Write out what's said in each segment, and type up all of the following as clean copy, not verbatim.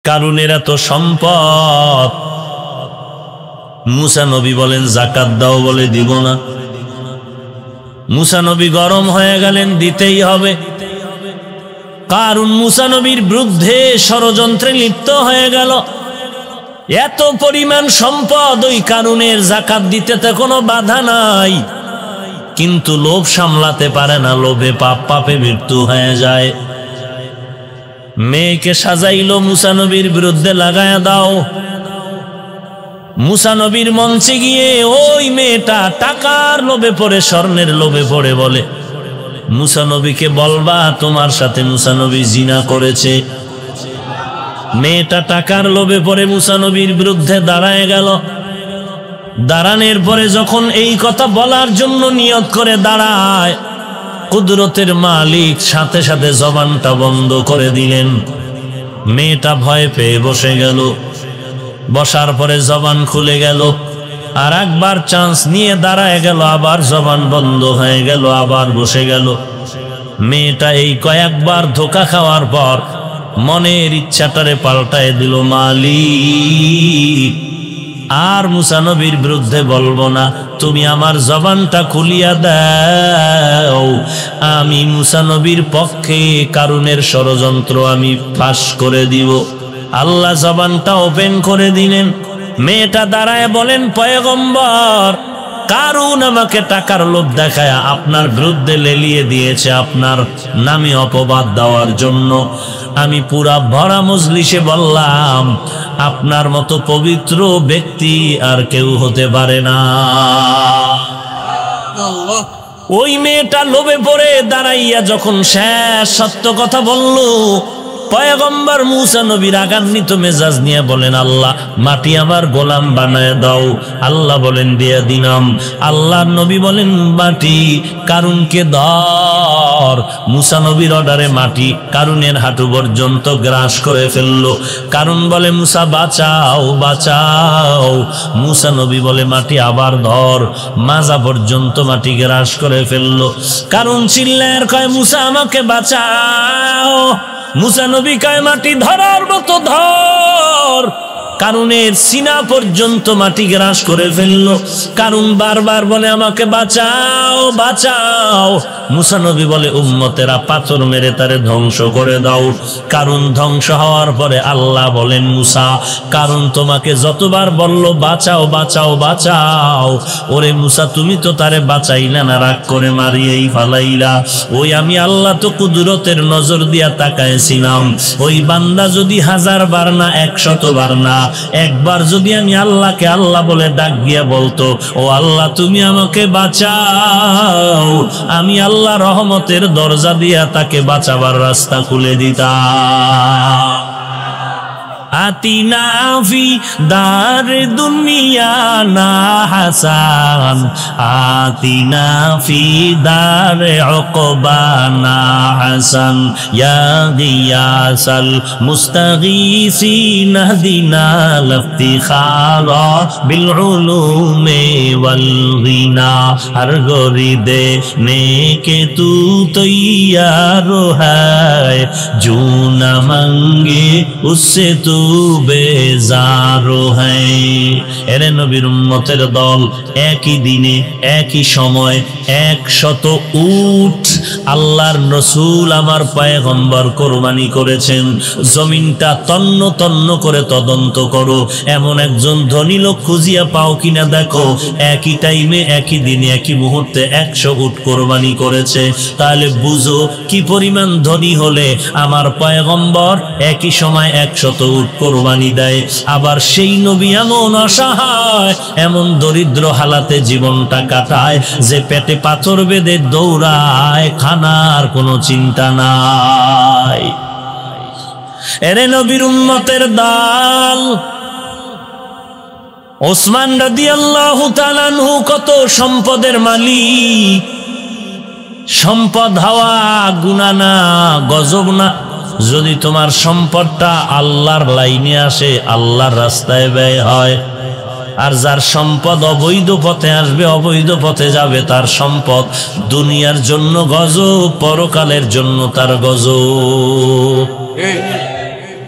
কারুনের এত সম্পদ, মুসা নবী বলেন যাকাত দাও, বলে দিব না। মুসা নবী গরম হয়ে গেলেন, দিতেই হবে। কারুন মুসা নবীর বিরুদ্ধে ষড়যন্ত্রে লিপ্ত হয়ে গেল। এত পরিমাণ সম্পদ, ওই কারুনের যাকাত দিতে তো কোনো বাধা নাই, কিন্তু লোভ সামলাতে পারে না, লোভে পাপ, পাপে মৃত্যু হয়ে যায়। মেয়েকে সাজাইলো, মুসা নবীর বিরুদ্ধে লাগায়া দাও। মুসা নবীর মঞ্চে গিয়ে ওই মেয়েটা টাকার লোভে পড়ে, স্বর্ণের লোভে পড়ে বলে, মুসা নবীকে বলবা তোমার সাথে মুসা নবী জিনা করেছে। মেয়েটা টাকার লোভে পড়ে মুসা নবীর বিরুদ্ধে দাঁড়ায় গেল। দাঁড়ানোর পরে যখন এই কথা বলার জন্য নিয়ত করে দাঁড়ায়, কুদরতের মালিক সাথে সাথে জবানটা বন্ধ করে দিলেন। মেয়েটা ভয় পেয়ে বসে গেল। বসার পরে জবান খুলে গেল। আর একবার চান্স নিয়ে দাঁড়ায় গেল, আবার জবান বন্ধ হয়ে গেল, আবার বসে গেল। মেয়েটা এই কয়েকবার ধোঁকা খাওয়ার পর মনের ইচ্ছাটারে পাল্টায় দিল, মালিক আর মুসা নবীর বিরুদ্ধে বলবো না, তুমি আমার জবানটা খুলিয়া দাও, আমি মুসা নবীর পক্ষে কারুনের ষড়যন্ত্র আমি ফাঁস করে দিব। আল্লাহ জবানটা ওপেন করে দিলেন। মেয়েটা দাঁড়ায় বলেন, পয়গম্বর, কারুন আমাকে টাকার লোভ দেখায় আপনার বিরুদ্ধে লেলিয়ে দিয়েছে আপনার নামে অপবাদ দেওয়ার জন্য। আমি পুরা ভরা মজলিসে বললাম, আপনার মতো পবিত্র ব্যক্তি আর কেউ হতে পারে না। ওই মেয়েটা লোভে পড়ে দাঁড়াইয়া যখন শেষ সত্য কথা বলল, পয়গম্বর মুসা নবী রাগান্বিত মেজাজ নিয়ে বলেন, আল্লাহ মাটি আমার গোলাম বানায় দাও। আল্লাহ বলেন, দিয়ে দিলাম। আল্লাহ নবী বলেন, মাটি কারুনকে ধর। মুসা নবীর অর্ডারে মাটি কারুনের হাঁটু পর্যন্ত গ্রাস করে ফেললো। কারুন বলে, মুসা বাঁচাও, বাঁচাও। মুসা নবী বলে, মাটি আবার ধর। মাজা পর্যন্ত মাটি গ্রাস করে ফেললো। কারুন চিল্লায় কয়, মুসা আমাকে বাঁচাও। মুসা নবী কয়, মাটি ধরার মতো ধর। কারুনের সিনা পর্যন্ত মাটি গ্রাস করে ফেললো। কারুন বারবার বলে, আমাকে বাঁচাও, বাঁচাও। মুসা নবী বলে, উম্মতেরা পাথর মেরে তারে ধ্বংস করে দাও। কারুন ধ্বংস হওয়ার পরে আল্লাহ বলেন, মুসা, কারুন তোমাকে যতবার বলল বাঁচাও, বাঁচাও, বাঁচাও, ওরে মুসা তুমি তো তারে বাঁচাইলা না, রাগ করে মারিয়েই ফালাইলা। ওই আমি আল্লাহ তো কুদরতের নজর দিয়া তাকাইছিলাম, ওই বান্দা যদি 1000 বার না 100 বার না, একবার যদি আমি আল্লাহকে আল্লাহ বলে ডাক গিয়া বলতো, ও আল্লাহ তুমি আমাকে বাঁচাও, আমি আল্লাহ রহমতের দরজা দিয়া তাকে বাঁচাবার রাস্তা খুলে দিতাম। আতিনা ফি দার দুনিয়া না হাসান, আতিনা ফি দার উকবা না হাসান, ইয়া গিয়াসাল মুস্তাগীসিন হদিনা লফতিখারা বিল উলুমে ওয়াল গিনা, হর গরি দেনে কে তু তৈয়ার হ্যায়, জো না মাঙ্গে উসসে তু বেজারো হ্যায়। এরে নবীর উম্মতের দল, একই দিনে একই সময় 100 উট আল্লাহর রসূল আমার পয়গম্বর কোরবানি করেছেন। জমিনটা তন্ন তন্ন করে তদন্ত করো, এমন একজন ধনী লোক খুঁজিয়া পাও কিনা দেখো, একই টাইমে একই দিনে একই মুহূর্তে 100 উট কোরবানি করেছে। তাহলে বুঝো কি পরিমাণ ধনী হলে আমার পয়গম্বর একই সময় 100 উট কোরবানি দেয়। আবার সেই নবী এমন অসহায়, এমন দরিদ্র হালাতে জীবনটা কাটায় যে পেটে পাথর বেঁধে দৌড়ায়, খানার কোনো চিন্তা নাই। এরে নবীর উম্মতের দল, ওসমান রাদিয়াল্লাহু তাআলা আনহু কত সম্পদের মালিক। সম্পদ হওয়া গুনাহ না, গজব না। যদি তোমার সম্পদটা আল্লাহর লাইনে আসে, আল্লাহর রাস্তায় ব্যয় হয়, আর যার সম্পদ অবৈধ পথে আসবে, অবৈধ পথে যাবে, তার সম্পদ দুনিয়ার জন্য গজব, পরকালের জন্য তার গজব।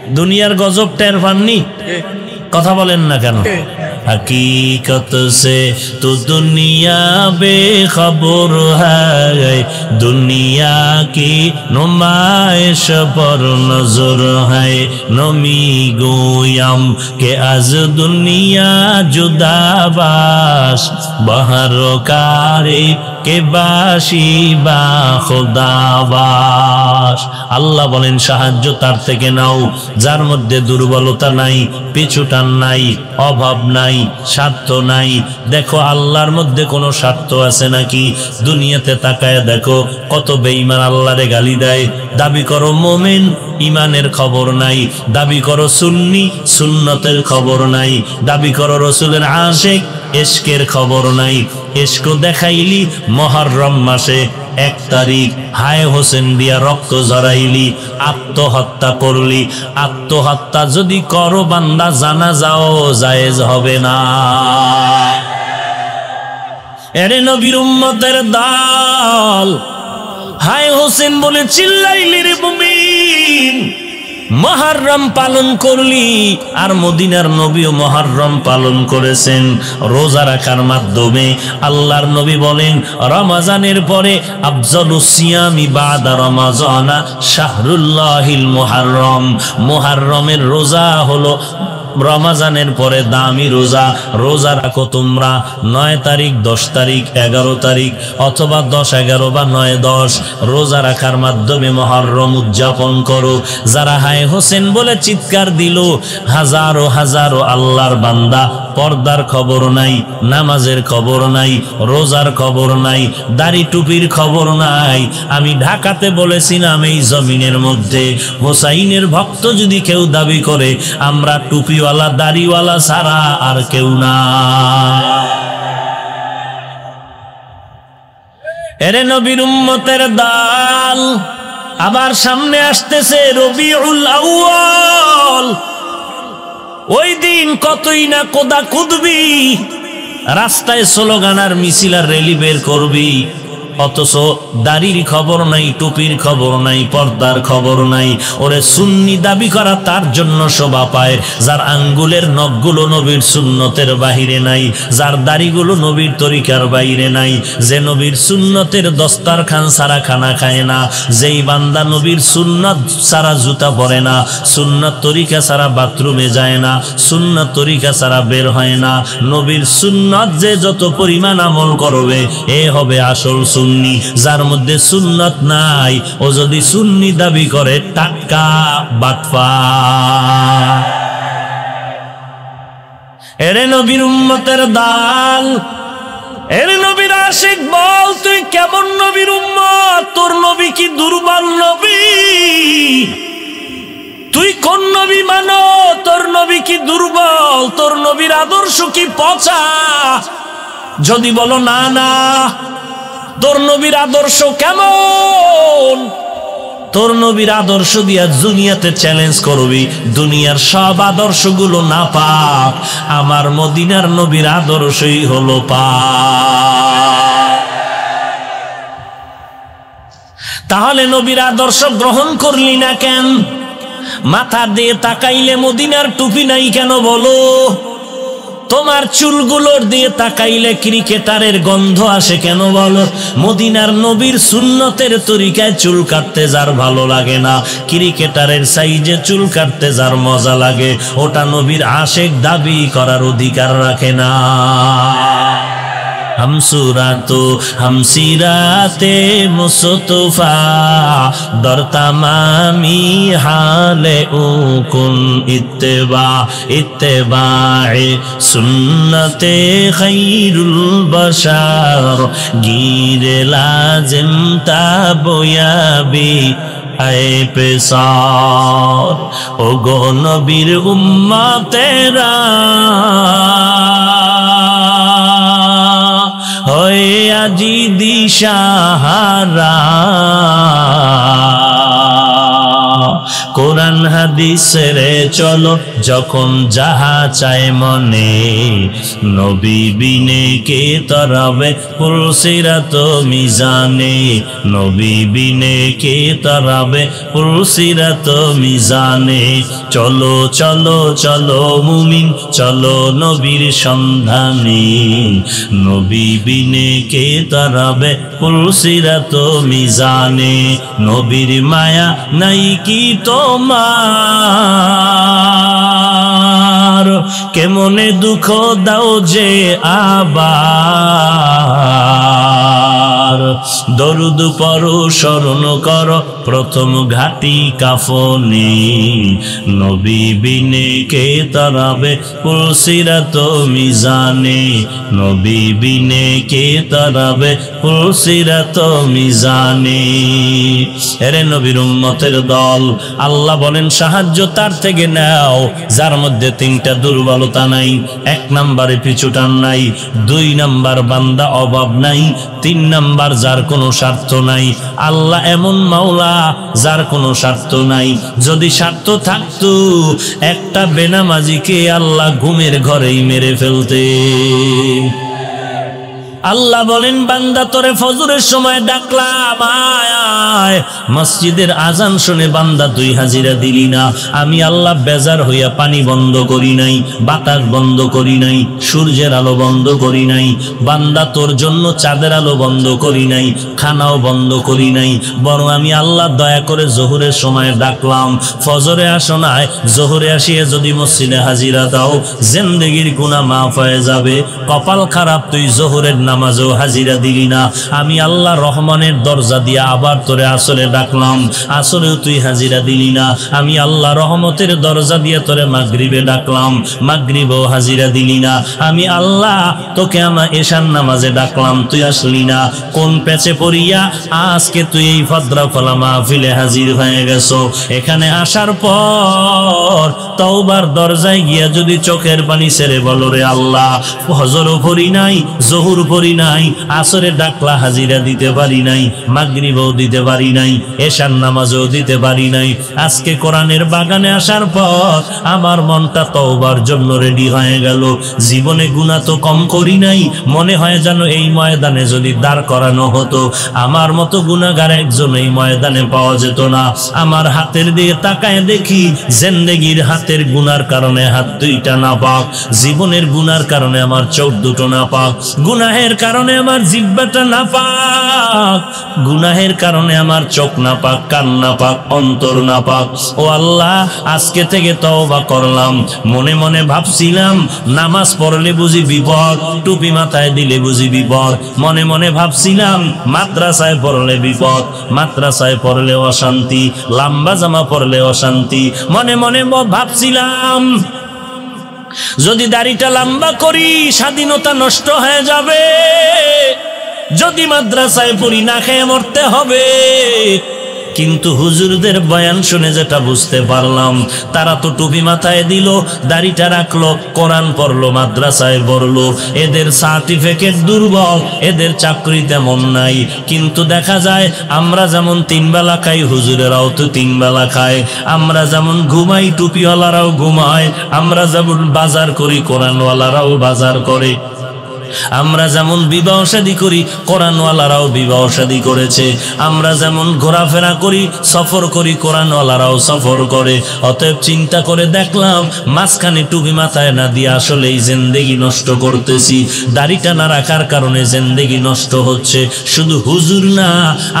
দুনিয়ার গজব টের পাননি? কথা বলেন না কেন? हकीकत से तो दुनिया बेखबर है, दुनिया की नुमाइश पर नजर है। नमी गोयम के आज दुनिया जुदाबाश बहर कारी के बाशी बा खुदाबाश। আল্লাহ বলেন সাহায্য তার থেকে নাও যার মধ্যে দুর্বলতা নাই, পিছুটান নাই, অভাব নাই, স্বার্থ নাই। দেখো আল্লাহর মধ্যে কোনো স্বার্থ আছে নাকি? দুনিয়াতে তাকায় দেখো কত বেঈমান আল্লাহরে গালি দেয়। দাবি করো মুমিন, ইমানের খবর নাই। দাবি করো সুন্নি, সুন্নতের খবর নাই। দাবি করো রাসূলের আশিক, ইশকের খবর নাই। ইশক দেখাইলি মুহররম মাসে 1 তারিখ হায় হোসেন দিয়া রক্ত ঝরাইলি, আত্মহত্যা করলি। আত্মহত্যা যদি করো বান্দা জানাজাও জায়েজ হবে না। এরে নবীর উম্মতের দল, হায় হোসেন বলে চিল্লাইলি রে মুমিন। মুহররম পালন করলি, আর মদিনার নবীও মুহররম পালন করেছেন রোজা রাখার মাধ্যমে। আল্লাহর নবী বলেন রমজানের পরে আফজালুস সিয়ামি বাদা রমাজানা শাহরুল্লাহিল মুহররম। মুহররমের রোজা হলো রমজানের পরে দামি রোজা। রোজা রাখো তোমরা 9 তারিখ, 10 তারিখ, 11 তারিখ, অথবা 10, 11 বা 9, 10 রোজা রাখার মাধ্যমে মুহররম উদযাপন করো। যারা হায় হোসেন বলে চিৎকার দিল, হাজারো হাজারো আল্লাহর বান্দা পর্দার খবর নাই, নামাজের খবর নাই, রোজার খবর নাই, দাড়ি টুপির খবর নাই। আমি ঢাকাতে বলেছিলাম এই জমিনের মধ্যে হোসাইনের ভক্ত যদি কেউ দাবি করে আমরা টুপিওয়ালা দাড়িওয়ালা ছাড়া আর কেউ না। এরে নবীর উম্মতের দল, আবার সামনে আসতেছে রবিউল আউয়াল। ওই দিন কতই না কোদা কুদবি, রাস্তায় স্লোগান আর মিছিল আর র্যালি বের করবি, অথচ দাড়ির খবর নাই, টুপির খবর নাই, পর্দার খবর নাই। ওরে সুন্নি দাবি করা তার জন্য শোভা পায় যার আঙ্গুলের নখগুলো নবীর সুন্নতের বাহিরে নাই, যার দাড়িগুলো নবীর তরিকার বাইরে নাই, যে নবীর সুন্নতের দস্তারখান ছাড়া খানা খায় না, যেই বান্দা নবীর সুন্নত ছাড়া জুতা পরে না, সুন্নত তরিকা ছাড়া বাথরুমে যায় না, সুন্নত তরিকা ছাড়া বের হয় না। নবীর সুন্নত যে যত পরিমাণ আমল করবে এ হবে আসল সুন্নি। যার মধ্যে সুন্নত নাই ও যদি সুন্নি দাবি করে টাটকা বাটপার। এরে নবীর উম্মতের দল, এরে নবীর আশিক, বল তুই কেমন নবীর উম্মত? তোর নবী কি দুর্বল নবী? তুই কোন নবী মানো? তোর নবী কি দুর্বল? তোর নবীর আদর্শ কি পচা? যদি বলো না না, তোর নবীর আদর্শ কেমন? তোর নবীর আদর্শ দিয়া দুনিয়াতে চ্যালেঞ্জ করবি, দুনিয়ার সব আদর্শগুলো না পাক, আমার মদিনার নবীর আদর্শই হলো পাক। তাহলে নবীর আদর্শ গ্রহণ করলি না কেন? মাথা দিয়ে তাকাইলে মদিনার টুপি নাই কেন বলো? তোমার চুলগুলোর দিয়ে তাকাইলে ক্রিকেটারের গন্ধ আসে কেন বলো? মদিনার নবীর সুন্নতের তরিকায় চুল কাটতে যার ভালো লাগে না, ক্রিকেটারের সাইজে চুল কাটতে যার মজা লাগে, ওটা নবীর আশিক দাবি করার অধিকার রাখে না। हम सूरतो हम सीराते मुस्तफा दर तमामी हाले उकुन इत्तेबा इत्तेबाए सुन्नते खैरुल बशार गिरे लाजिम ताबयाबी आए पेसार। ओ गो नबीर उम्मतेरा হয়ে আজি দিশাহারা, কোরআন হাদিসের চলো যখন যাহা চায় মনে, নবী বিনে কে তরাবে পুলসিরাত মিজানে, নবী বিনে কে তরাবে পুলসিরাত মিজানে। চলো চলো চলো মুমিন চলো নবীর সন্ধানে, নবী বিনে কে তরাবে পুলসিরাত মিজানে। নবীর মায়া নাই কি তোমার, কেমনে দুঃখ দাও যে আবার, দরুদ পড়ো স্মরণ করো প্রথম ঘাটি কাফনে, নবী বিনে কে তরাবে পুলসিরাত মিজানে, নবী বিনে কে তরাবে পুলসিরাত মিজানে। এরে নবীর উম্মতের দল, আল্লাহ বলেন সাহায্য তার থেকে নাও যার মধ্যে তিনটা দুর্বলতা নাই। 1 নম্বরে পিছুটান নাই, 2 নম্বর বান্দা অভাব নাই, 3 নম্বর যার কোনো স্বার্থ নাই। আল্লাহ এমন মাওলা যার কোনো স্বার্থ নাই। যদি স্বার্থ থাকতো একটা বেনামাজিকে আল্লাহ ঘুমের ঘরেই মেরে ফেলতে। আল্লাহ বলেন বান্দা তোরে ফজরের সময় ডাকলাম আয়, মসজিদের আজান শুনে বান্দা তুই হাজিরা দিলি না। আমি আল্লাহ বেজার হইয়া পানি বন্ধ করি নাই, বাতাস বন্ধ করি নাই, সূর্যের আলো বন্ধ করি নাই, বান্দা তোর জন্য চাঁদের আলো বন্ধ করি নাই, খানাও বন্ধ করি নাই। বরং আমি আল্লাহ দয়া করে জোহরের সময় ডাকলাম, ফজরে আসো নাই, জোহরে আসিয়া যদি মসজিদে হাজিরা দাও জিন্দেগির গুনাহ মাফ হয়ে যাবে। কপাল খারাপ তুই জোহরের নামাজও হাজিরা দিলি না। আমি আল্লাহ রহমানের দরজা দিয়ে আবার তোরে আসরে ডাকলাম, আসরেও তুই হাজিরা দিলি না। আমি আল্লাহ রহমতের দরজা দিয়ে তোরে মাগরিবে ডাকলাম, মাগরিবেও হাজিরা দিলি না। আমি আল্লাহ তোকে আমার এশার নামাজে ডাকলাম, তুই আসলি না। কোন পেছে পড়িয়া আজকে তুই এই ফদরা ফলা মাহফিলে হাজির হয়ে গেছো? এখানে আসার পর তওবার দরজায় গিয়া যদি চোখের পানি ছেড়ে বলো রে আল্লাহ ফজরও পড়ি নাই, জোহর পড়ি নাই, আসরে ডাকলা হাজিরা দিতে পারি নাই, মাগরিবও দিতে পারি নাই, এশার নামাজও দিতে পারি নাই। আজকে কোরআনের বাগানে আসার পর আমার মনটা তওবার জন্য রেডি হয়ে গেল। জীবনে গুনাহ তো কম করি নাই, মনে হয় যেন এই ময়দানে যদি দাঁড় করানো হতো আমার মতো গুনাহগার একজন এই ময়দানে পাওয়া যেত না। আমার হাতের দিকে তাকায় দেখি জিন্দেগির হাতের গুনার কারণে হাত 2টা নাপাক, জীবনের গুনার কারণে আমার চোখ 2টো নাপাক, গুনাহের কারণে আমার জিহ্বাটা নাপাক, গুনাহের কারণে আমার চোখ নাপাক, কান নাপাক, অন্তর নাপাক। ও আল্লাহ আজকে থেকে তওবা করলাম। মনে মনে ভাবছিলাম নামাজ পড়লে বুঝি বিপদ, টুপি মাথায় দিলে বুঝি বিপদ। মনে মনে ভাবছিলাম মাদ্রাসায় পড়লে বিপদ, মাদ্রাসায় পড়লে অশান্তি, লম্বা জামা পড়লে অশান্তি। মনে মনে ভাবছিলাম যদি দাড়িটা লম্বা করি স্বাধীনতা নষ্ট হয়ে যাবে, যদি মাদ্রাসায় পড়ি না খেয়ে মরতে হবে। কিন্তু হুজুরদের বয়ান শুনে যেটা বুঝতে পারলাম, তারা তো টুপি মাথায় দিল, দাড়িটা রাখলো, কোরআন পড়লো, মাদ্রাসায় পড়লো, এদের সার্টিফিকেট দুর্বল, এদের চাকরি তেমন নাই। কিন্তু দেখা যায় আমরা যেমন 3 বেলা খাই হুজুরেরাও তো 3 বেলা খায়, আমরা যেমন ঘুমাই টুপিওয়ালারাও ঘুমায়, আমরা যেমন বাজার করি কোরআনওয়ালারাও বাজার করে, আমরা যেমন বিবাহ শাদী করি কোরআনওয়ালারাও বিবাহ শাদী করেছে, আমরা যেমন ঘোরাফেরা করি সফর করি কোরআনওয়ালারাও সফর করে। অতএব চিন্তা করে দেখলাম মাঝখানে টুপি মাথায় না দিয়ে আসলে এই জিন্দেগি নষ্ট করতেছি। দাড়িটা না রাখার কারণে জিন্দেগি নষ্ট হচ্ছে। শুধু হুজুর না,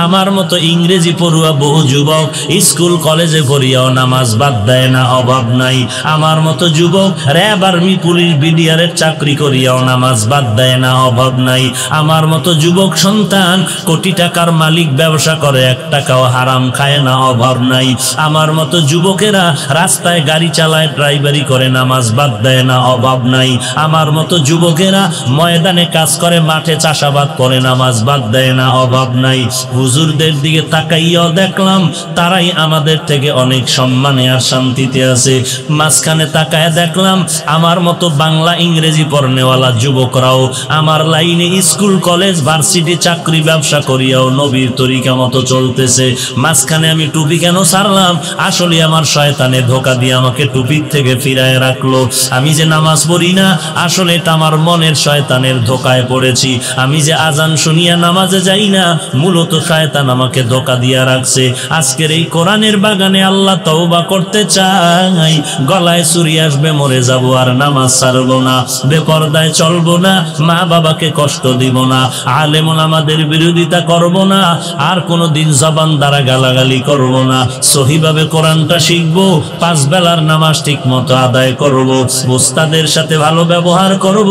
আমার মতো ইংরেজি পড়ুয়া বহু যুবক স্কুল কলেজে পড়িয়াও নামাজ বাদ দেয় না, অভাব নাই। আমার মতো যুবক র্যাব আর্মি পুলিশ বিডিআরের চাকরি করিয়াও নামাজ বাদ দেয় না, অভাব নাই। আমার মতো যুবক সন্তান কোটি টাকার মালিক, ব্যবসা করে 1 টাকাও হারাম খায় না, অভাব নাই। আমার মতো যুবকেরা রাস্তায় গাড়ি চালায়, ড্রাইভারি করে, নামাজ বাদ দেয় না, অভাব নাই। আমার মতো যুবকেরা ময়দানে কাজ করে, মাঠে চাষাবাদ করে, নামাজ বাদ দেয় না, অভাব নাই। হুজুরদের দিকে তাকাইয়াও দেখলাম তারাই আমাদের থেকে অনেক সম্মানে আর শান্তিতে আছে। মাঝখানে তাকায় দেখলাম আমার মতো বাংলা ইংরেজি পড়নেওয়ালা যুবকরাও আমার লাইনে স্কুল কলেজ ভার্সিটি চাকরি ব্যবসা করিয়াও নবীর তরিকা মতো চলতেছে। মাঝখানে আমি টুপি কেন ছাড়লাম? আসলে আমার শয়তানে ধোকা দিয়ে আমাকে টুপির থেকে ফিরায় রাখলো। আমি যে নামাজ পড়ি না, আসলে এটা আমার মনের শয়তানের ধোকায় পড়েছি। আমি যে আজান শুনিয়া নামাজে যাই না, মূলত শয়তান আমাকে ধোকা দিয়া রাখছে। আজকের এই কোরআনের বাগানে আল্লাহ তওবা করতে চাই। গলায় ছুরি আসবে, মরে যাব, আর নামাজ ছাড়বো না, বেপরদায় চলবো না, মা বাবাকে কষ্ট দিব না, আলেম ওলামাদের বিরোধিতা করব না, আর কোনোদিন জবান দ্বারা গালাগালি করব না, সহিভাবে কোরআনটা শিখবো, 5 বেলার নামাজ ঠিক মতো আদায় করব, উস্তাদের সাথে ভালো ব্যবহার করব,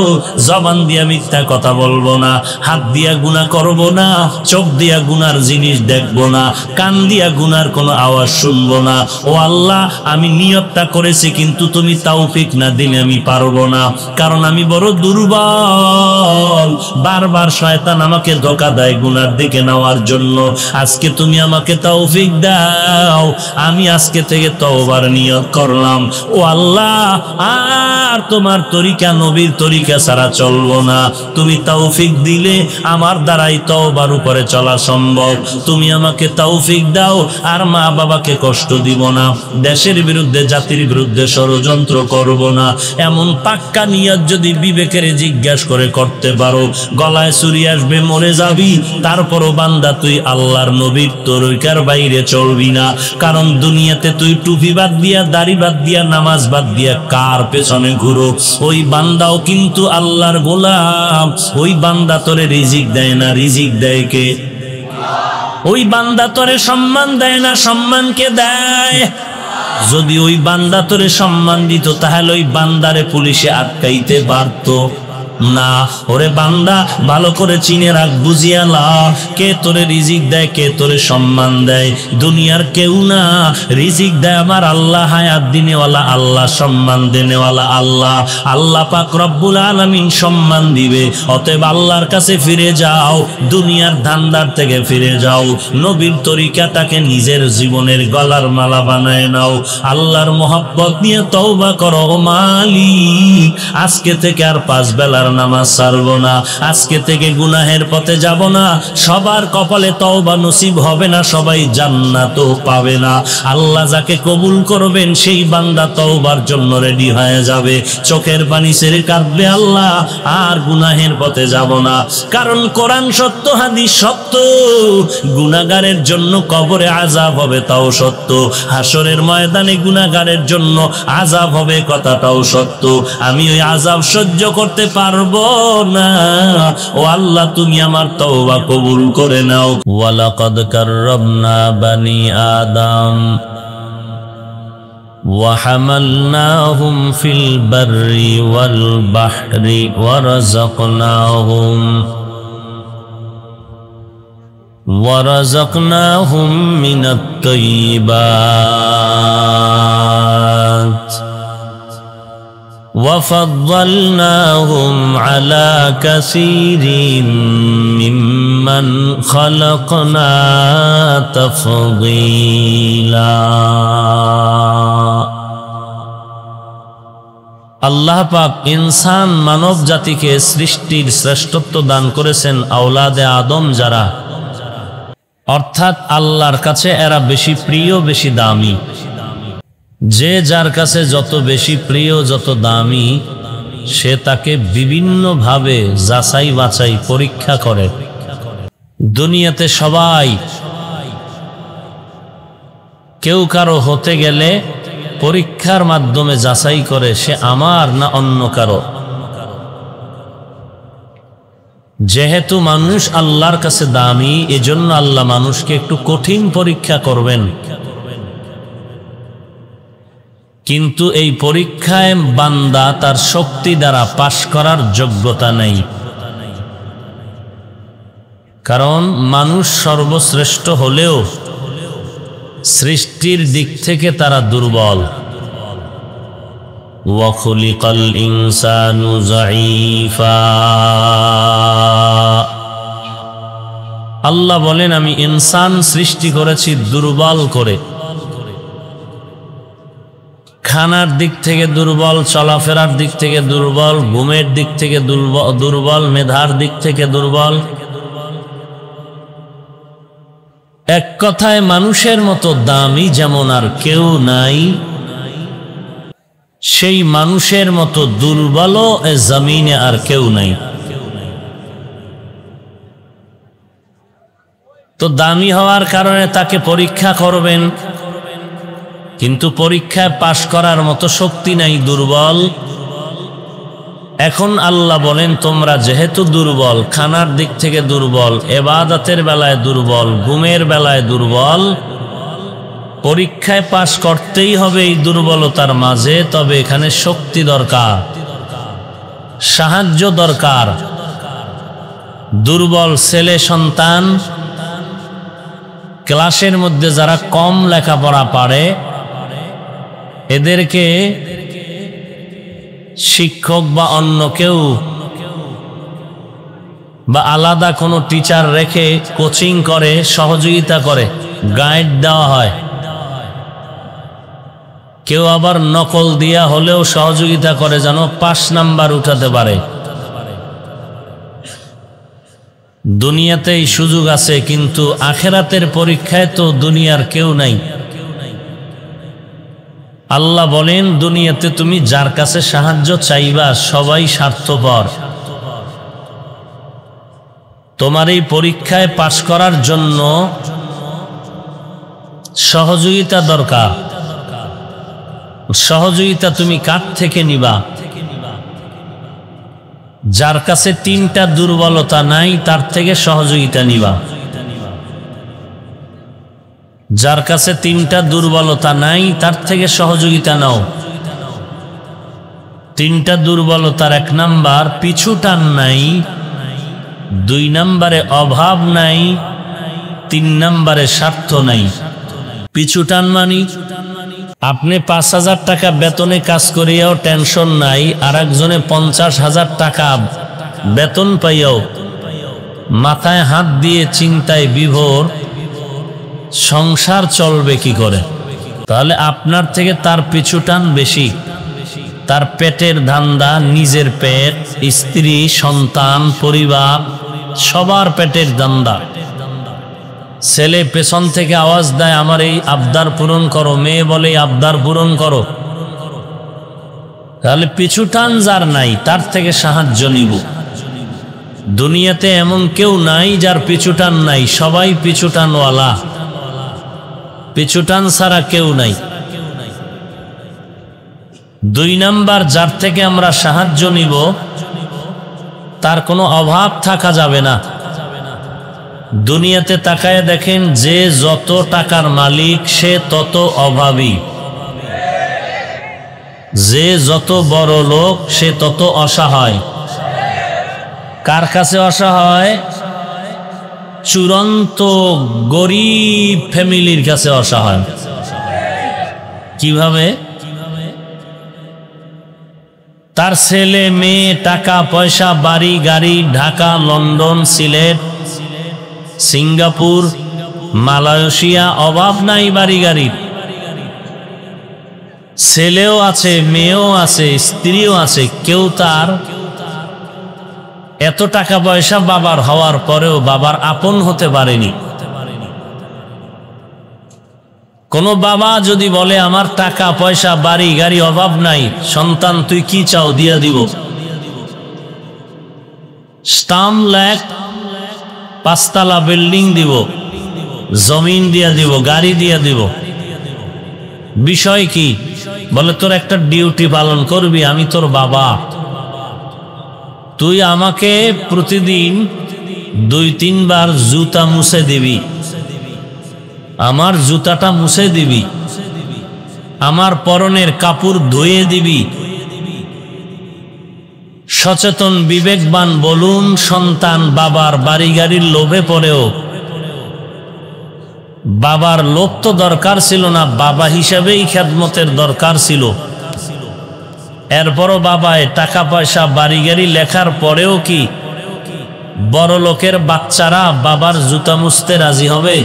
জবান দিয়া মিথ্যা কথা বলবো না, হাত দিয়া গুনাহ করব না, চোখ দিয়া গুনার জিনিস দেখবো না, কান দিয়া গুনার কোনো আওয়াজ শুনবো না। ও আল্লাহ, আমি নিয়তটা করেছি, কিন্তু তুমি তৌফিক না দিলে আমি পারবো না, কারণ আমি বড় দুর্বল। বারবার শয়তান আমাকে ধোঁকা দেয় গুনার দিকে নেওয়ার জন্য। আজকে তুমি আমাকে তৌফিক দাও, আমি আজকে থেকে তওবার নিয়ত করলাম। ও আল্লাহ, আর তোমার তরিকা, নবীর তরিকা ছাড়া চলবো না। তুমি তৌফিক দিলে আমার দ্বারাই তওবার উপরে চলা সম্ভব। তুমি আমাকে তৌফিক দাও, আর মা বাবাকে কষ্ট দিব না, দেশের বিরুদ্ধে জাতির বিরুদ্ধে ষড়যন্ত্র করব না। এমন পাক্কা নিয়ত যদি বিবেকের জিজ্ঞাসা করে করতে পারো, গলায় ছুরি আসবে, মরে যাবি, তারপরও বান্দা তুই আল্লাহর নবীর তরিকার বাইরে চলবি না। কারণ দুনিয়াতে তুই টুপি বাদ দিয়া, দাড়ি বাদ দিয়া, নামাজ বাদ দিয়া কার পেছনে ঘুরো, ওই বান্দাও কিন্তু আল্লাহর গোলাম। ওই বান্দা তোরে রিজিক দেয় না, রিজিক দেয় কে? ওই বান্দা তোরে সম্মান দেয় না, সম্মান কে দেয়? যদি ওই বান্দা তোরে সম্মান দিত, তাহলে ওই বান্দারে পুলিশে আটকাইতে পারতো না। ওরে বান্দা, ভালো করে চিনে রাখ, বুঝিয়া লা, কে তোরে রিজিক দেয়, কে তোরে সম্মান দেয়? দুনিয়ার কেউ না, রিজিক দেয় আমার আল্লাহ, হায়াত দিনেওয়ালা আল্লাহ, সম্মান দেনেওয়ালা আল্লাহ। আল্লাহ পাক রব্বুল আলামিন সম্মান দিবে। অতএব আল্লাহর কাছে ফিরে যাও, দুনিয়ার ধান্দার থেকে ফিরে যাও, নবীর তরিকাটাকে নিজের জীবনের গলার মালা বানায় নাও, আল্লাহর মহব্বত নিয়ে তওবা করো। মালিক, আজকে থেকে আর 5 বেলার নামাজ ছাড়বো না, আজকে থেকে গুনাহের পথে যাব না। সবার কপালে তওবা নসিব হবে না, সবাই জান্নাতও পাবে না। আল্লাহ যাকে কবুল করবেন, সেই বান্দা তওবার জন্য রেডি হয়ে যাবে, চোখের পানি ছেড়ে কাঁদবে, আল্লাহ আর গুনাহের পথে যাব না। কারণ কোরআন সত্য, হাদিস সত্য। গুনাহগারের জন্য কবরে আযাব হবে, তাও সত্য। হাসরের ময়দানে গুনাহগারের জন্য আযাব হবে, কথাটাও সত্য। আমি ওই আযাব সহ্য করতে পারবো না। ও আল্লাহ, তুমি আমার তওবা কবুল করে নাও। ওয়ালাকাদ কাররামনা বানি আদম ওয়া হামালনাহুম ফিল বাররি ওয়াল বাহরি ওয়া রাযাকনাহুম মিনাত তাইয়্যিবাত وفضلناهم على كثير ممن خلقنا تفضيلا। আল্লাহ পাক ইনসান মানব জাতিকে সৃষ্টির শ্রেষ্ঠত্ব দান করেছেন আওলাদে আদম যারা, অর্থাৎ আল্লাহর কাছে এরা বেশি প্রিয়, বেশি দামি। যে যার কাছে যত বেশি প্রিয়, যত দামি, সে তাকে বিভিন্নভাবে যাচাই বাছাই পরীক্ষা করে। দুনিয়াতে সবাই কেউ কারো হতে গেলে পরীক্ষার মাধ্যমে যাচাই করে সে আমার না অন্য কারো। যেহেতু মানুষ আল্লাহর কাছে দামি, এজন্য আল্লাহ মানুষকে একটু কঠিন পরীক্ষা করবেন। কিন্তু এই পরীক্ষায় বান্দা তার শক্তি দ্বারা পাশ করার যোগ্যতা নেই, কারণ মানুষ সর্বশ্রেষ্ঠ হলেও সৃষ্টির দিক থেকে তারা দুর্বল। ওয়া খুলিকাল ইনসানু যায়ীফা। আল্লাহ বলেন, আমি ইনসান সৃষ্টি করেছি দুর্বল করে। খানার দিক থেকে দুর্বল, চলাফেরার দিক থেকে দুর্বল, ঘুমের দিক থেকে দুর্বল, মেধার দিক থেকে দুর্বল। এক কথায় মানুষের মতো দামি যেমন আর কেউ নাই, সেই মানুষের মতো দুর্বলও এ জমিনে আর কেউ নাই। তো দামি হওয়ার কারণে তাকে পরীক্ষা করবেন, কিন্তু পরীক্ষায় পাশ করার মতো শক্তি নাই, দুর্বল। এখন আল্লাহ বলেন তোমরা যেহেতু দুর্বল, খানার দিক থেকে দুর্বল, ইবাদতের বেলায় দুর্বল, ঘুমের বেলায় দুর্বল, পরীক্ষায় পাশ করতেই হবে এই দুর্বলতার মাঝে। তবে এখানে শক্তি দরকার, সাহায্য দরকার। দুর্বল ছেলে সন্তান, ক্লাসের মধ্যে যারা কম লেখাপড়া পারে, এদেরকে শিক্ষক বা অন্য কেউ বা আলাদা কোনো টিচার রেখে কোচিং করে, সহযোগিতা করে, গাইড দেওয়া হয়। কেউ আবার নকল দিয়া হলেও সহযোগিতা করে যেন 5 নাম্বার উঠাতে পারে। দুনিয়াতেই সুযোগ আছে, কিন্তু আখেরাতের পরীক্ষায় তো দুনিয়ার কেউ নাই। আল্লাহ বলেন দুনিয়াতে তুমি যার কাছে সাহায্য চাইবা সবাই স্বার্থপর। তোমার এই পরীক্ষায় পাশ করার জন্য সহযোগিতা দরকার। সহযোগিতা তুমি কার থেকে নিবা? যার কাছে 3টা দুর্বলতা নাই তার থেকে সহযোগিতা নিবা। যার কাছে 3টা দুর্বলতা নাই তার থেকে সহযোগিতা নাও। 3টা দুর্বলতার 1 নাম্বার পিছু টান নাই, 2 নাম্বারে অভাব নাই, 3 নাম্বারে স্বার্থ নাই। পিছু টান মানি আপনি 5,000 টাকা বেতনে কাজ করিয়াও টেনশন নাই, আর একজনে 50,000 টাকা বেতন পাইয়াও মাথায় হাত দিয়ে চিন্তায় বিভোর, সংসার চলবে কি করে? তাহলে আপনার থেকে তার পিছু টান বেশি। তার পেটের ধান্দা, নিজের পেট, স্ত্রী, সন্তান, পরিবার, সবার পেটের ধান্দা। ছেলে পেছন থেকে আওয়াজ দেয় আমার এই আবদার পূরণ করো, মেয়ে বলে আবদার পূরণ করো। তাহলে পিছু টান যার নাই তার থেকে সাহায্য নিব। দুনিয়াতে এমন কেউ নাই যার পিছু টান নাই, সবাই পিছু টানওয়ালা। পিছু টান ছাড়া কেউ নাই। 2 নাম্বার যার থেকে আমরা সাহায্য নিব তার কোনো অভাব থাকা যাবে না। দুনিয়াতে তাকায় দেখেন, যে যত টাকার মালিক সে তত অভাবী, যে যত বড় লোক সে তত অসহায়। কার কাছে অসহায়? চূড়ান্ত গরিব ফ্যামিলির কাছে অসহায়। কিভাবে? তার ছেলে মেয়ে, টাকা পয়সা, বাড়ি গাড়ি, Dhaka, London, Sylhet, Singapore, Malaysia, অভাব নাই বাড়ি গাড়ির। ছেলেও আছে, মেয়েও আছে, স্ত্রীও আছে। কেউ তার এত টাকা পয়সা বাবার হওয়ার পরেও বাবার আপন হতে পারেনি। কোন বাবা যদি বলে আমার টাকা পয়সা, বাড়ি গাড়ি, অভাব নাই, সন্তান তুই কি চাও দিয়া দিব, স্টাম্প লেখ, 5 তলা বিল্ডিং দিব, জমিন দিয়া দিব, গাড়ি দিয়া দিব। বিষয় কি? বলে তোর একটা ডিউটি পালন করবি, আমি তোর বাবা, তুই আমাকে প্রতিদিন 2-3 বার জুতা মুছে দিবি, আমার জুতাটা মুছে দিবি, আমার পরনের কাপড় ধুয়ে দিবি। সচেতন বিবেকবান বলুন সন্তান বাবার বাড়ি গাড়ির লোভে পড়েও, বাবার লোভ তো দরকার ছিল না, বাবা হিসাবেই খেদমতের দরকার ছিল। এরপরও বাবায় টাকা পয়সা, বাড়ি গাড়ি লেখার পরেও কি বড় লোকের বাচ্চারা বাবার জুতা মুছতে রাজি হবে?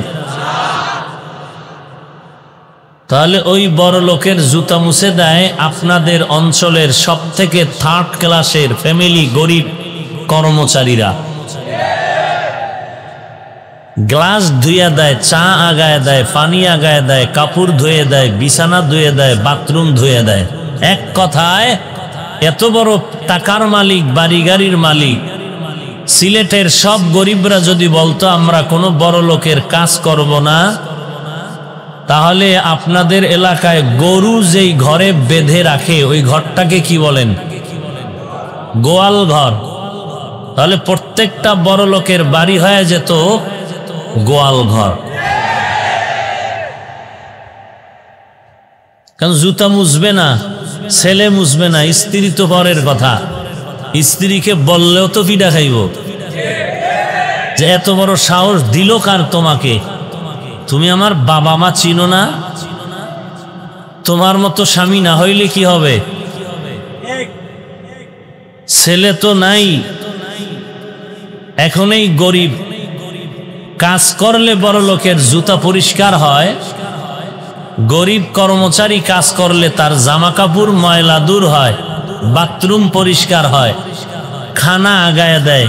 তাহলে ওই বড় লোকের জুতা মুছে দেয় আপনাদের অঞ্চলের সবথেকে থার্ড ক্লাসের ফ্যামিলি গরিব কর্মচারীরা। গ্লাস ধুইয়া দেয়, চা আগায় দেয়, পানি আগায় দেয়, কাপড় ধুয়ে দেয়, বিছানা ধুয়ে দেয়, বাথরুম ধুয়ে দেয়। এক কথায় এত বড় টাকার মালিক, বাড়ি গাড়ির মালিক সিলেটের সব গরিবরা যদি বলতো আমরা কোনো বড় লোকের কাজ করব না, তাহলে আপনাদের এলাকায় গরু যেই ঘরে বেঁধে রাখে ওই ঘরটাকে কি বলেন? গোয়াল ঘর। তাহলে প্রত্যেকটা বড় লোকের বাড়ি হয়ে যেত গোয়াল ঘর। কারণ জুতা মুছবে না, ছেলে মুছবে না, স্ত্রী তো পরের কথা। স্ত্রীকে বললেও তো পিঠা খাইব যে এত বড় সাহস দিল কার তোমাকে? তুমি আমার বাবা মা চিনো না? তোমার মতো স্বামী না হইলে কি হবে? ছেলে তো নাই, এখন এই গরিব কাজ করলে বড় লোকের জুতা পরিষ্কার হয়, গরিব কর্মচারী কাজ করলে তার জামা কাপড় ময়লা দূর হয়, বাথরুম পরিষ্কার হয়, খানা আগায় দেয়,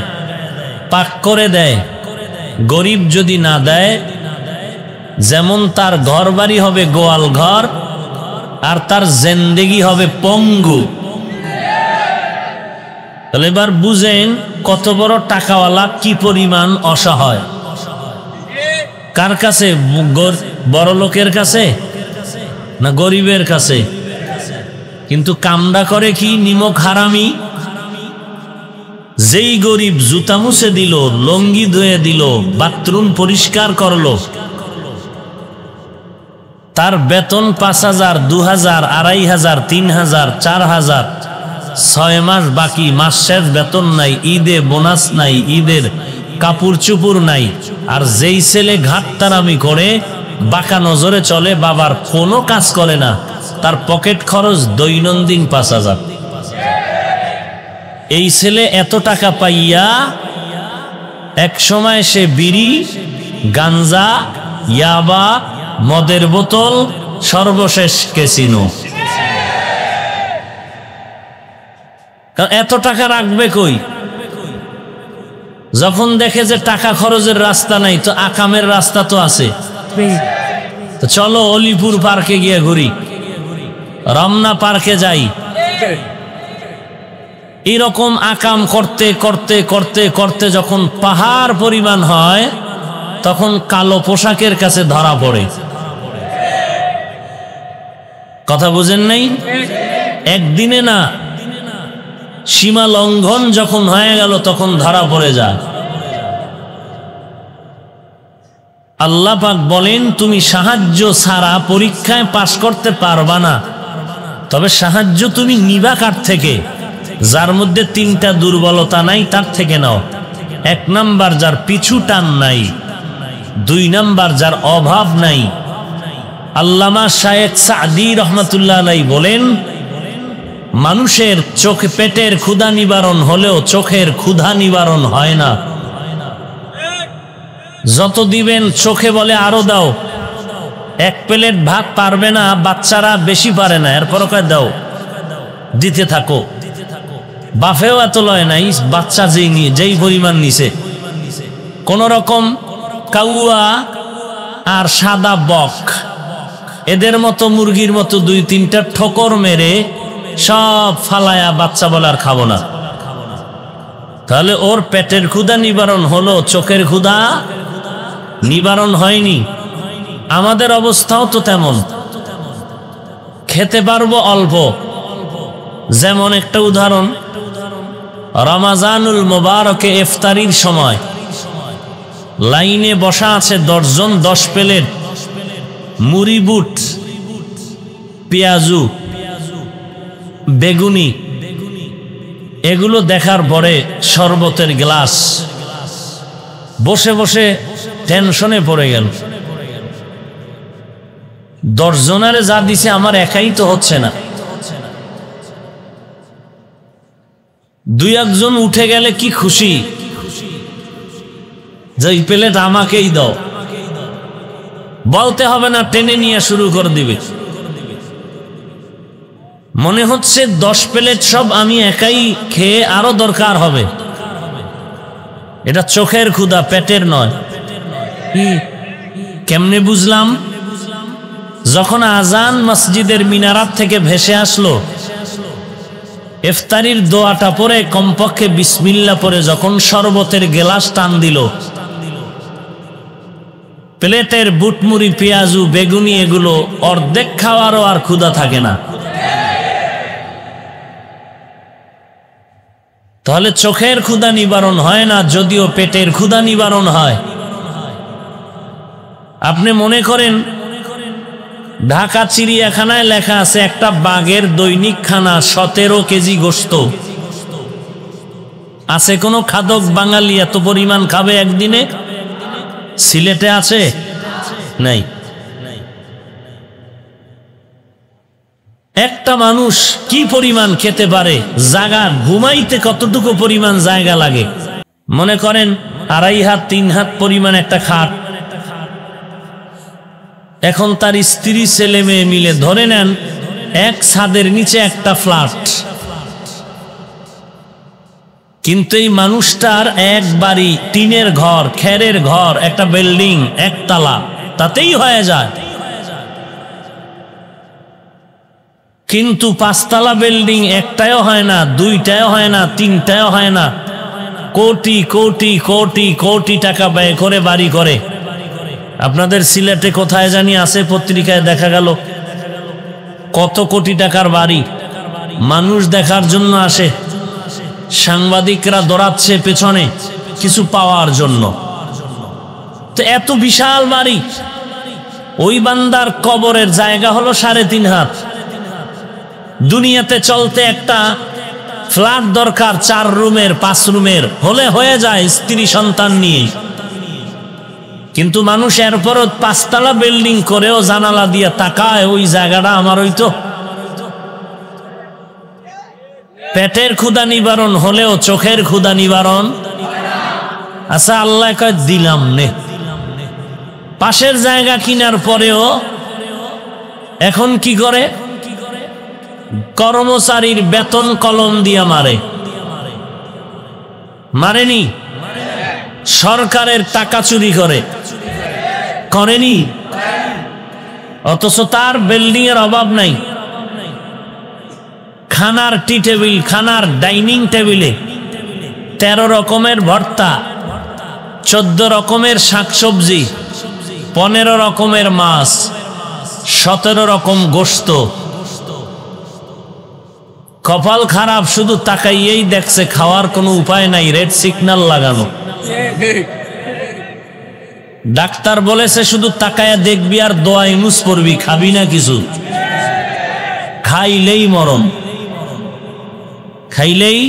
পাক করে দেয়। গরিব যদি না দেয়, যেমন তার ঘর বাড়ি হবে গোয়াল ঘর, আর তার জিন্দেগি হবে পঙ্গু। তাহলে এবার বুঝেন কত বড় টাকাওয়ালা কি পরিমাণ অসহায়। কার কাছে? বড় লোকের কাছে না গরিবের কাছে? কিন্তু কামডা করে কি? নিমক হারামি। যেই গরিব জুতা মুছে দিল, লঙ্গি ধুয়ে দিল, বাথরুম পরিষ্কার করলো, তার বেতন 5,000, 2,000, 2,500, 3,000, 4,000, 6 মাস বাকি, মাস শেষ, বেতন নাই, ঈদে বোনাস নাই, ঈদের কাপড় চুপুর নাই। আর যেই ছেলে ঘাটতারামি করে, বাঁকা নজরে চলে, বাবার কোনো কাজ করে না, তার পকেট খরচ দৈনন্দিন 5,000। এই ছেলে এত টাকা পাইয়া এক সময় সে বিড়ি, গাঞ্জা, ইয়াবা, মদের বোতল, সর্বশেষ ক্যাসিনো। এত টাকা রাখবে কই? যখন দেখে যে টাকা খরচের রাস্তা নাই, তো আকামের রাস্তা তো আছে। তো চলো অলিপুর পার্কে গিয়ে ঘুরি, রমনা পার্কে যাই। এরকম আকাম করতে করতে করতে করতে যখন পাহাড় পরিমাণ হয়, তখন কালো পোশাকের কাছে ধরা পড়ে। কথা বুঝেন নাই? একদিনে না, সীমা লঙ্ঘন যখন হয়ে গেল তখন ধরা পড়ে যায়। আল্লাহ পাক বলেন, তুমি সাহায্য ছাড়া পরীক্ষায় পাশ করতে পারবা না, তবে সাহায্য তুমি নিবা কার থেকে? যার মধ্যে 3টা দুর্বলতা নাই তার থেকে নাও। 1 নাম্বার, যার পিছু টান নাই। 2 নাম্বার, যার অভাব নাই। আল্লামা শায়েখ সাদি রহমাতুল্লাহ আলাইহি বলেন, মানুষের চোখে পেটের ক্ষুধা নিবারণ হলেও চোখের ক্ষুধা নিবারণ হয় না। যত দিবেন চোখে বলে আরো দাও। 1 প্লেট ভাত পারবে না, বাচ্চারা বেশি পারে না, এরপর কয় দাও, দিতে থাকো। বাফেও এত লয় নাই, বাচ্চা যেই পরিমাণ নিছে। কোন রকম কাউয়া আর সাদা বক, এদের মতো মুরগির মতো 2-3টা ঠোকর মেরে সব ফালায়া বাচ্চা বলার খাবো না। তাহলে ওর পেটের ক্ষুধা নিবারণ হলো, চোখের ক্ষুধা নিবারণ হয়নি। আমাদের অবস্থাও তো তেমন, খেতে পারবো অল্প। যেমন একটা উদাহরণ, রমাজানুল মোবারকে ইফতারির সময় লাইনে বসা আছে 10 জন, 10 প্লেট মুড়ি, বুট, পেঁয়াজু, বেগুনি, এগুলো দেখার পরে শরবতের গ্লাস, বসে বসে টেনশনে পড়ে গেল। 10 জনারে যা দিছে আমার একাই তো হচ্ছে না। 2-1 জন উঠে গেলে কি খুশি যে এই প্লেট আমাকেই দাও। বলতে হবে না, টেনে নিয়ে শুরু করে দিবে। মনে হচ্ছে 10 প্লেট সব আমি একাই খেয়ে আরো দরকার হবে। এটা চোখের ক্ষুধা, পেটের নয়। কেমনে বুঝলাম? যখন আজান মসজিদের মিনারাত থেকে ভেসে আসলো, ইফতারির দোয়াটা পরে কমপক্ষে বিসমিল্লাহ পরে যখন শরবতের গ্লাস টান দিল, প্লেটের বুটমুড়ি, পেঁয়াজু, বেগুনি এগুলো অর্ধেক খাওয়ারও আর ক্ষুধা থাকে না। তাহলে চোখের ক্ষুধা নিবারণ হয় না, যদিও পেটের ক্ষুধা নিবারণ হয়। আপনি মনে করেন ঢাকা চিড়িয়াখানায় লেখা আছে একটা বাঘের দৈনিক খানা 17 কেজি গোশত। আছে কোনো খাদক বাঙালি এত পরিমাণ খাবে একদিনে? সিলেটে আছে? নাই। একটা মানুষ কি পরিমাণ খেতে পারে? জায়গা ঘুমাইতে কতটুকু পরিমাণ জায়গা লাগে? মনে করেন 2.5 হাত 3 হাত পরিমাণ একটা খাট। এখন তার স্ত্রী ছেলে মেয়ে মিলে ধরে নেন এক ছাদের নিচে একটা ফ্ল্যাট, কিন্তু এই মানুষটার এক বাড়ি, টিনের ঘর, খেরের ঘর, একটা বিল্ডিং, একতলা, তাতেই হয়ে যায়। কিন্তু 5তলা বিল্ডিং একটাও হয় না, 2টাও হয় না, 3টাও হয় না, কোটি কোটি কোটি কোটি টাকা ব্যয় করে বাড়ি করে। আপনাদের সিলেটে কোথায় জানি আছে, পত্রিকায় দেখা গেল কত কোটি টাকার বাড়ি। মানুষ দেখার জন্য আসে, সাংবাদিকরা দৌড়াচ্ছে পেছনে কিছু পাওয়ার জন্য। তো এত বিশাল বাড়ি, ওই বান্দার কবরের জায়গা হলো 3.5 হাত। দুনিয়াতে চলতে একটা ফ্ল্যাট দরকার 4 রুমের 5 রুমের, হলে হয়ে যায় স্ত্রী সন্তান নিয়ে। কিন্তু মানুষ এরপরও 5তলা বিল্ডিং করেও জানালা দিয়ে তাকায়, ওই জায়গাটা আমার হইতো। পেটের ক্ষুধা নিবারণ হলেও চোখের ক্ষুধা নিবারণ। আচ্ছা, আল্লাহ কয় দিলাম নে। পাশের জায়গা কিনার পরেও এখন কি করে? কর্মচারীর বেতন কলম দিয়া মারে। মারেনি? সরকারের টাকা চুরি করে, করেনি? অথচ তার বিল্ডিং এর অভাব নাই। খানার টি টেবিল, খানার ডাইনিং টেবিলে 13 রকমের ভর্তা, 14 রকমের শাকসবজি, 15 রকমের মাছ, 17 রকম গোশত। কপাল খারাপ, শুধু তাকাইয়েই দেখছে, খাওয়ার কোনো উপায় নাই, রেড সিগন্যাল লাগানো। ডাক্তার বলেছে শুধু তাকায়া দেখবি আর দোয়া ইউনুস পড়বি, খাবি না কিছু। খাইলেই মরণ, খাইলেই।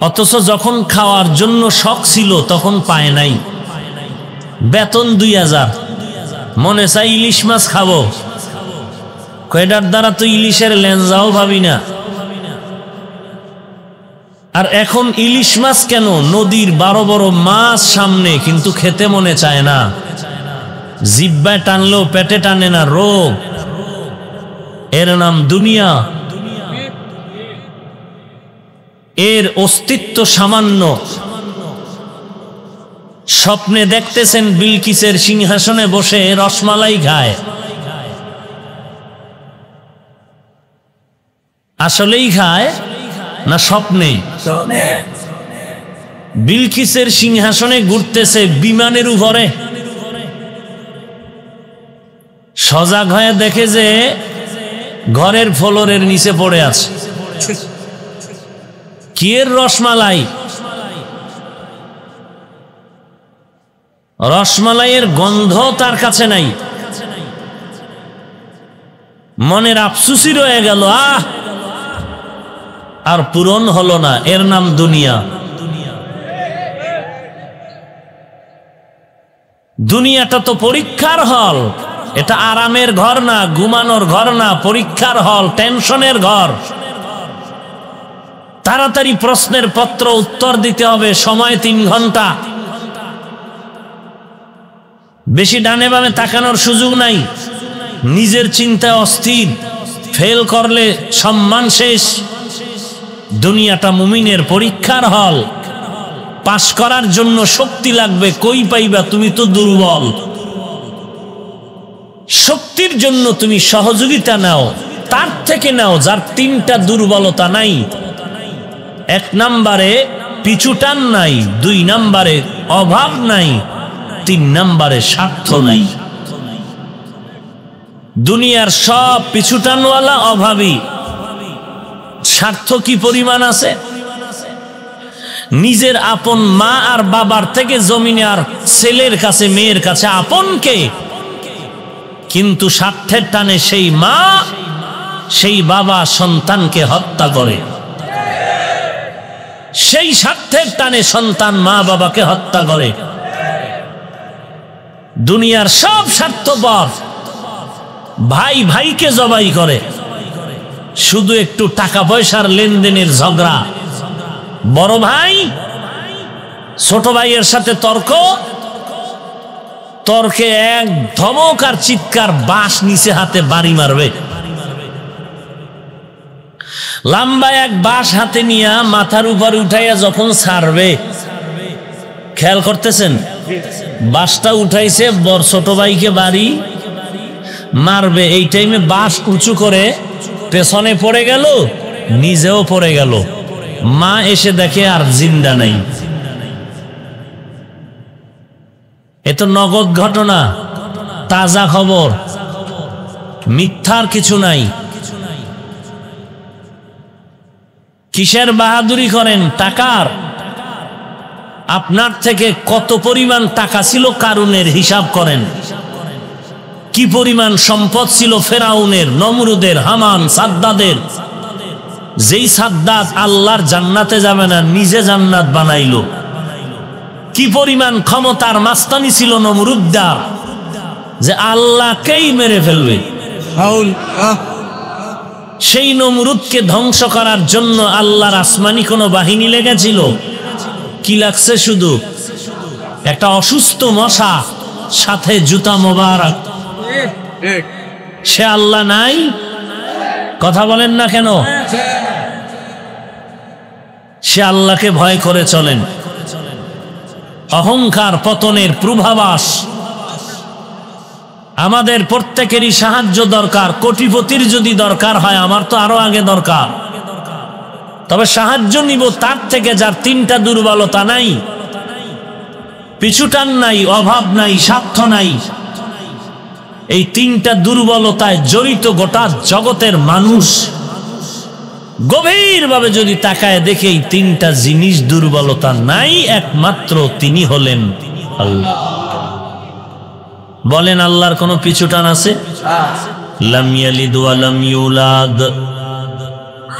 অথচ যখন খাওয়ার জন্য শখ ছিল তখন পায় নাই। বেতন 2000, মনে চাই ইলিশ মাছ খাবো, কয়টার দ্বারা তো ইলিশের লেঞ্জাও ভাবি না। আর এখন ইলিশ মাছ কেন? নদীর 12 বড় মাছ সামনে, কিন্তু খেতে মনে চায় না। জিহ্বায় টানলেও পেটে টানে না, রোগ। এর নাম দুনিয়া। এর অস্তিত্ব সামান্য। স্বপ্নে দেখতেছেন বিলকিসের সিংহাসনে বসে রসমালাই খায়, আসলেই খায় না স্বপ্নে? বিলকিসের সিংহাসনে ঘুরতেছে বিমানের উপরে, সজাগ হয়ে দেখে যে ঘরের ফ্লোরের নিচে পড়ে আছে। কি এর রসমালাই? রসমালাইয়ের গন্ধ তার কাছে নাই। মনের আফসুসি রয়ে গেল, আর পূরণ হলো না। এর নাম দুনিয়া। দুনিয়াটা তো পরীক্ষার হল। এটা আরামের ঘর না, ঘুমানোর ঘর না, পরীক্ষার হল, টেনশনের ঘর। তাড়াতাড়ি প্রশ্নের পত্র উত্তর দিতে হবে, সময় 3 ঘন্টা। বেশি ডানে বামে তাকানোর সুযোগ নাই, নিজের চিন্তায় অস্থির, ফেল করলে সম্মান শেষ। দুনিয়াটা মুমিনের পরীক্ষার হল, পাশ করার জন্য শক্তি লাগবে, কই পাইবা? তুমি তো দুর্বল। শক্তির জন্য তুমি সহযোগিতা নাও, তার থেকে নাও যার তিনটা দুর্বলতা নাই। 1 নম্বরে পিছুটান নাই, 2 নম্বরে অভাব নাই, 3 নম্বরে স্বার্থ নাই। দুনিয়ার সব পিছুটানওয়ালা অভাবী, স্বার্থ কি পরিমাণ আছে? নিজের আপন মা আর বাবার থেকে জমিনে আর ছেলের কাছে মেয়ের কাছে আপন কে? কিন্তু স্বার্থের টানে সেই মা সেই বাবা সন্তানকে হত্যা করে, সেই স্বার্থের টানে সন্তান মা বাবাকে হত্যা করে। দুনিয়ার সব স্বার্থপর, ভাই ভাইকে জবাই করে, শুধু একটু টাকা পয়সার লেনদেনের ঝগড়া। বড় ভাই ছোট ভাইয়ের সাথে তর্ক, তর্কে এক ধমক আর চিৎকার, বাঁশ নিচে হাতে বাড়ি মারবে। লম্বা এক বাঁশ হাতে নিয়ে মাথার উপর উঠাইয়া যখন ছাড়বে, খেয়াল করতেছেন? বাঁশটা উঠাইছে, বড় ছোট ভাইকে বাড়ি মারবে, এই টাইমে বাঁশ উঁচু করে পেছনে পড়ে গেল, নিজেও পড়ে গেল। মা এসে দেখে আর জিন্দা নাই। এ তো নগদ ঘটনা, তাজা খবর, মিথ্যার কিছু নাই। কিসের বাহাদুরি করেন? টাকার। আপনার থেকে কত পরিমাণ টাকা ছিল কারুনের, হিসাব করেন। কি পরিমাণ সম্পদ ছিল ফেরাউনের, নমরুদের, হামান, সাদ্দাদের। যেই সাদ্দাত আল্লাহর জান্নাতে যাবে না, নিজে জান্নাত বানাইলো। কি পরিমাণ ক্ষমতার মাস্তানি ছিল নমরুদ্দার, যে আল্লাহকেই মেরে ফেলবে। সেই নমরুদকে ধ্বংস করার জন্য আল্লাহর আসমানি কোন বাহিনী লেগেছিল? কি লাগছে? শুধু একটা অসুস্থ মশা, সাথে জুতা মোবারক। সে আল্লাহ নাই? কথা বলেন না কেন? সে আল্লাহকে ভয় করে চলেন। অহংকার পতনের পূর্বাভাস। আমাদের প্রত্যেকেরই সাহায্য দরকার। কোটিপতির যদি দরকার হয়, আমার তো আরো আগে দরকার, তবে সাহায্য নিব তার থেকে যার তিনটা দুর্বলতা নাই, পিছুটান নাই, অভাব নাই, স্বার্থ নাই। এই তিনটা দুর্বলতায় জড়িত গোটা জগতের মানুষ। গভীরভাবে যদি তাকায় দেখে এই তিনটা জিনিস দুর্বলতা নাই, একমাত্র তিনি হলেন আল্লাহ। বলেন, আল্লাহর কোনো পিছুটান আছে? লাম ইয়ালিদ ওয়া লাম ইউলাদ।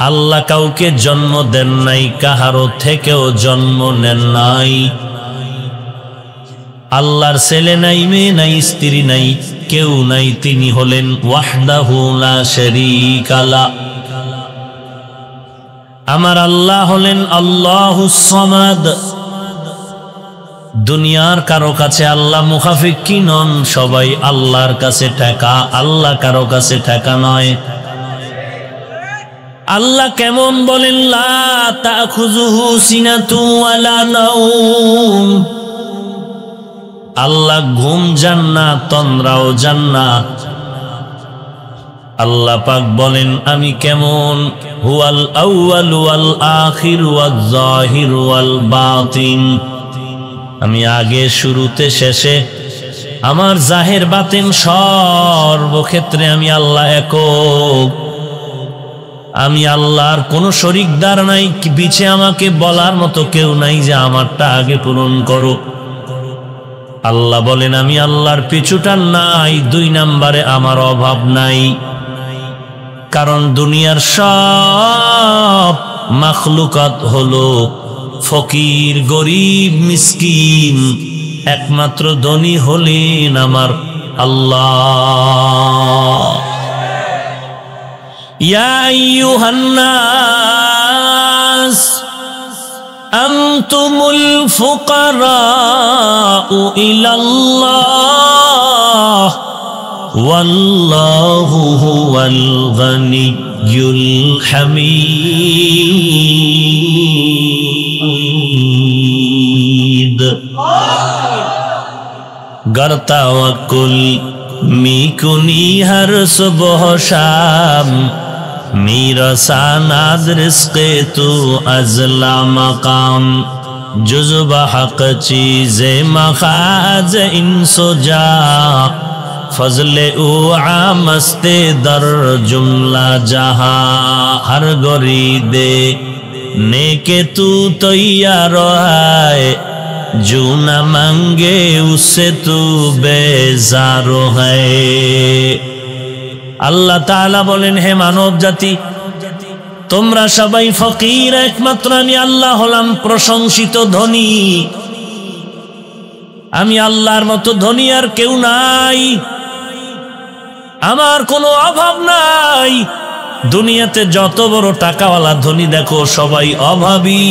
আল্লাহ কাউকে জন্ম দেন নাই, কাহারও থেকেও জন্ম নেন নাই। আল্লাহর ছেলে নাই, মেয়ে নাই, স্ত্রী নাই, কেউ নাই। তিনি হলেন ওয়াহদাহু লা শারীকা লা। আমার আল্লাহ হলেন আল্লাহুস সামাদ। দুনিয়ার কারো কাছে আল্লাহ মুখাফিক্কি নন, সবাই আল্লাহর কাছে ঠেকা, আল্লাহ কারো কাছে ঠেকা নয়। আল্লাহ কেমন বলেন? লা তাখুযুহু সিনাতু ওয়ালা নাওম। আল্লাহ ঘুম যান না, তন্দ্রাও যান না। আল্লাহ পাক বলেন, আমি কেমন? হুয়াল আউয়াল ওয়াল আখির ওয়াল যাহির ওয়াল বাতিন। আমি আগে, শুরুতে, শেষে, আমার জাহের বাতিন সর্বক্ষেত্রে আমি আল্লাহ একক। আমি আল্লাহর কোনো শরিকদার নাই, পিছে আমাকে বলার মতো কেউ নাই যে আমারটা আগে পূরণ করো। আল্লাহ বলেন, আমি আল্লাহর পিছুটান নাই। 2 নম্বরে আমার অভাব নাই, কারণ দুনিয়ার সব মাখলুকাত হলো ফকির, গরিব, মিসকিন। একমাত্র ধনী হলেন আমার আল্লাহ। ইয়া আইয়ুহান নাস আনতুমুল ফুকারাউ ইলাল্লাহ ওয়াল্লাহু হুয়াল গনিয়্যুল হামিদ। गर तवक्कुल मिकुनी हर सुबह शाम, मेरा सानाद रिज़्क़े तू अज़ला मकाम, जुज़्ब हक़ चीज़े मखाज़ इंसो जा, फज़ले उ आमस्ते दर जुमला जहां, हर गोरी दे नेके तू तैयार है, जो न मांगे उससे तू बेजार है। আল্লাহ তাআলা বলেন, হে মানব জাতি, তোমরা সবাই ফকির, একমাত্র আমি আল্লাহ হলাম প্রশংসিত ধনী। আমি আল্লাহর মতো ধনী আর কেউ নাই, আমার কোনো অভাব নাই। দুনিয়াতে যত বড় টাকাওয়ালা ধনী দেখো সবাই অভাবী।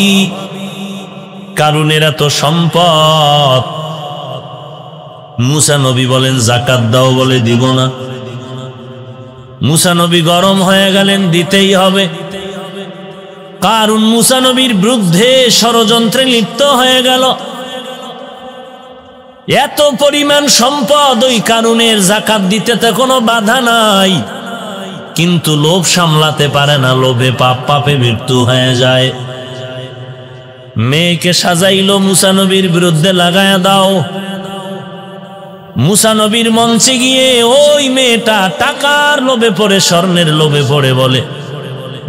কারুনের এত সম্পদ, মুসা নবী বলেন যাকাত দাও, বলে দিব না। মুসা নবী গরম হয়ে গেলেন, দিতেই হবে। কারুন মুসা নবীর বিরুদ্ধে ষড়যন্ত্রে লিপ্ত হয়ে গেল। এত পরিমাণ সম্পদ, ওই কারুনের যাকাত দিতে তো কোনো বাধা নাই, কিন্তু লোভ সামলাতে পারে না, লোভে পাপ, পাপে মৃত্যু হয়ে যায়। মেয়েকে সাজাইলো, মুসা নবীর বিরুদ্ধে লাগায়া দাও। মুসা নবীর মঞ্চে গিয়ে ওই মেয়েটা টাকার লোভে পড়ে, স্বর্ণের লোভে পড়ে বলে,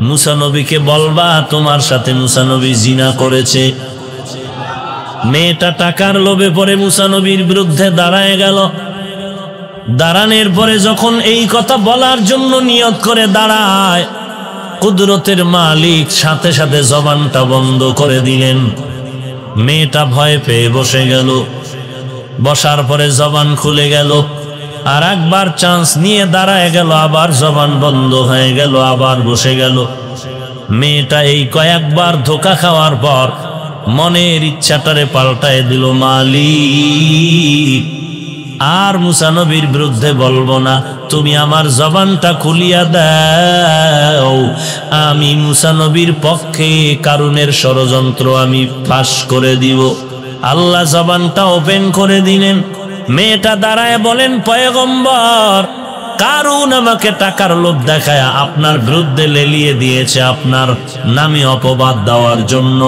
মুসা নবীকে বলবা তোমার সাথে মুসা নবী জিনা করেছে। মেয়েটা টাকার লোভে পড়ে মুসা নবীর বিরুদ্ধে দাঁড়ায় গেল। দাঁড়ানোর পরে যখন এই কথা বলার জন্য নিয়ত করে দাঁড়ায়, কুদরতের মালিক সাথে সাথে জবানটা বন্ধ করে দিলেন। মেয়েটা ভয় পেয়ে বসে গেল। বসার পরে জবান খুলে গেল। আর একবার চান্স নিয়ে দাঁড়ায় গেল, আবার জবান বন্ধ হয়ে গেল, আবার বসে গেল। মেয়েটা এই কয়েকবার ধোঁকা খাওয়ার পর মনের ইচ্ছাটারে পাল্টায় দিল, মালিক আর মুসা নবীর বিরুদ্ধে বলবো না, তুমি আমার জবানটা খুলিয়া দাও, আমি মুসা নবীর পক্ষে কারুনের ষড়যন্ত্র আমি ফাঁস করে দিব। আল্লাহ জবানটা ওপেন করে দিলেন। মেয়েটা দাঁড়ায় বলেন, পয়গম্বর, কারুন আমাকে টাকার লোভ দেখায় আপনার বিরুদ্ধে লেলিয়ে দিয়েছে আপনার নামে অপবাদ দেওয়ার জন্য।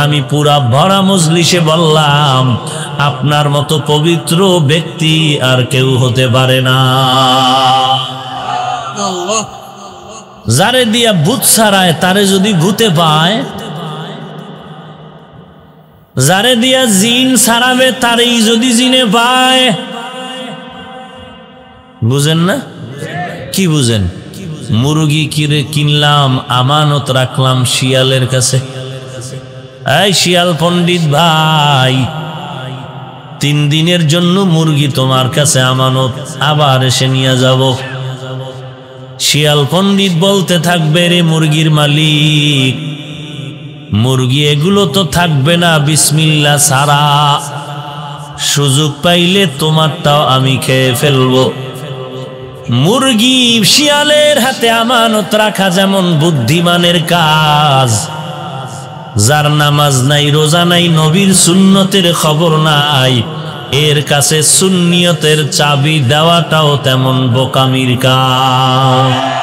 আমি পুরা ভরা মজলিসে বললাম, আপনার মতো পবিত্র ব্যক্তি আর কেউ হতে পারে না। যারে দিয়া ভূত ছাড়ায় তারে যদি ভূতে পায়, যারে দিয়া জিন ছাড়াবে তারেই যদি জিনে পায়। বুঝেন না? কি বুঝেন? মুরগি কিরে কিনলাম, আমানত রাখলাম শিয়ালের কাছে। এই শিয়াল পণ্ডিত ভাই, 3 দিনের জন্য মুরগি তোমার কাছে আমানত, আবার এসে নিয়ে যাব। শিয়াল পণ্ডিত বলতে থাকবে, রে মুরগির মালিক, মুরগি এগুলো তো থাকবে না বিসমিল্লাহ ছাড়া, সুযোগ পাইলে তোমারটাও আমি খেয়ে ফেলবো। মুরগি শিয়ালের হাতে আমানত রাখা যেমন বুদ্ধিমানের কাজ, যার নামাজ নাই, রোজা নাই, নবীর সুন্নতের খবর নাই, এর কাছে সুন্নিয়তের চাবি দেওয়াটাও তেমন বোকামির কাজ।